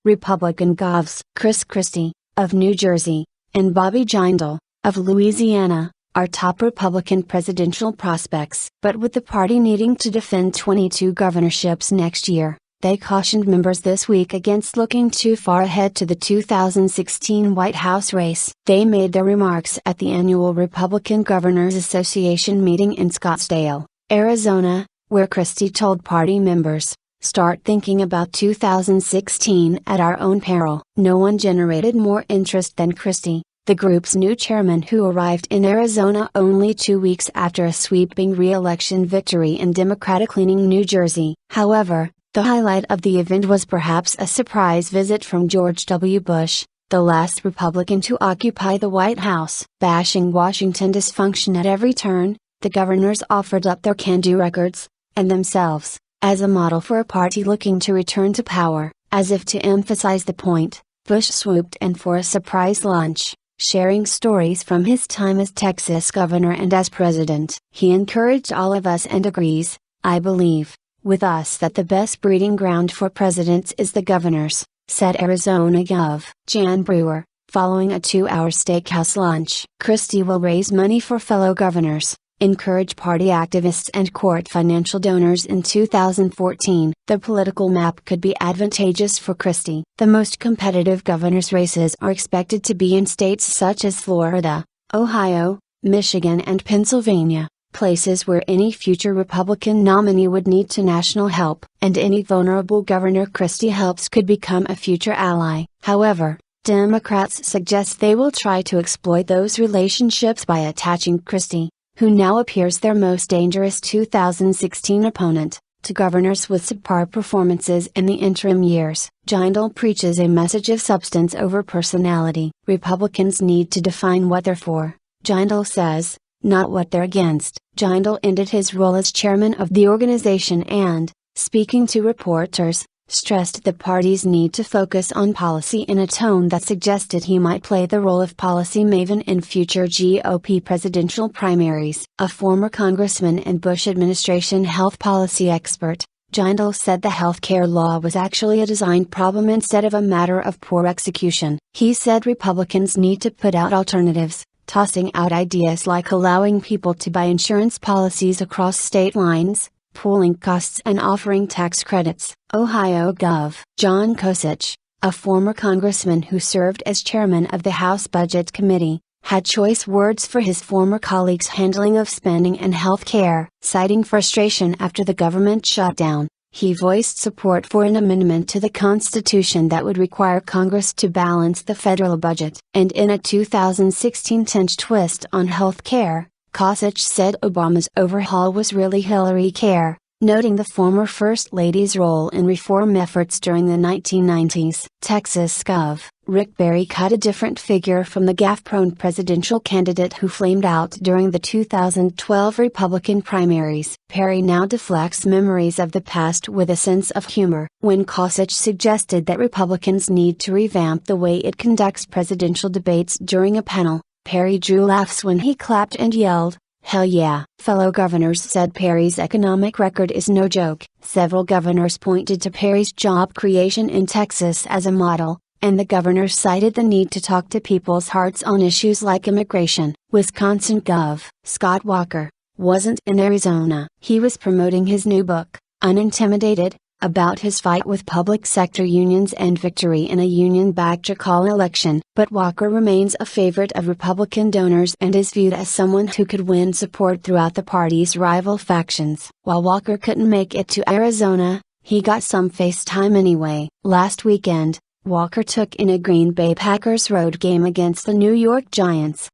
Republican Govs, Christie, of New Jersey, and Bobby Jindal, of Louisiana, are top Republican presidential prospects. But with the party needing to defend 22 governorships next year, they cautioned members this week against looking too far ahead to the 2016 White House race. They made their remarks at the annual Republican Governors Association meeting in Scottsdale, Arizona, where Christie told party members, "Start thinking about 2016 at our own peril." No one generated more interest than Christie, the group's new chairman who arrived in Arizona only 2 weeks after a sweeping re-election victory in Democratic-leaning New Jersey. However, the highlight of the event was perhaps a surprise visit from George W. Bush, the last Republican to occupy the White House. Bashing Washington dysfunction at every turn, the governors offered up their can-do records, and themselves, as a model for a party looking to return to power. As if to emphasize the point, Bush swooped in for a surprise lunch, sharing stories from his time as Texas governor and as president. He encouraged all of us and agrees, I believe, with us that the best breeding ground for presidents is the governors, said Arizona Gov. Jan Brewer, following a 2-hour steakhouse lunch. Christie will raise money for fellow governors, encourage party activists and court financial donors in 2014. The political map could be advantageous for Christie. The most competitive governors' races are expected to be in states such as Florida, Ohio, Michigan and Pennsylvania, places where any future Republican nominee would need to national help, and any vulnerable governor Christie helps could become a future ally. However, Democrats suggest they will try to exploit those relationships by attaching Christie, who now appears their most dangerous 2016 opponent, to governors with subpar performances in the interim years. Jindal preaches a message of substance over personality. Republicans need to define what they're for, Jindal says, not what they're against. Jindal ended his role as chairman of the organization and, speaking to reporters, stressed the party's need to focus on policy in a tone that suggested he might play the role of policy maven in future GOP presidential primaries. A former congressman and Bush administration health policy expert, Jindal said the healthcare law was actually a design problem instead of a matter of poor execution. He said Republicans need to put out alternatives, tossing out ideas like allowing people to buy insurance policies across state lines, pooling costs and offering tax credits. Ohio Gov. John Kasich, a former congressman who served as chairman of the House Budget Committee, had choice words for his former colleagues' handling of spending and health care. Citing frustration after the government shutdown, he voiced support for an amendment to the Constitution that would require Congress to balance the federal budget. And in a 2016 tinge twist on health care, Kasich said Obama's overhaul was really Hillary care, noting the former First Lady's role in reform efforts during the 1990s. Texas Gov. Rick Perry cut a different figure from the gaffe-prone presidential candidate who flamed out during the 2012 Republican primaries. Perry now deflects memories of the past with a sense of humor. When Kasich suggested that Republicans need to revamp the way it conducts presidential debates during a panel, Perry drew laughs when he clapped and yelled, "Hell yeah!" Fellow governors said Perry's economic record is no joke. Several governors pointed to Perry's job creation in Texas as a model, and the governors cited the need to talk to people's hearts on issues like immigration. Wisconsin Gov. Scott Walker wasn't in Arizona. He was promoting his new book, Unintimidated, about his fight with public sector unions and victory in a union-backed recall election. But Walker remains a favorite of Republican donors and is viewed as someone who could win support throughout the party's rival factions. While Walker couldn't make it to Arizona, he got some face time anyway. Last weekend, Walker took in a Green Bay Packers road game against the New York Giants.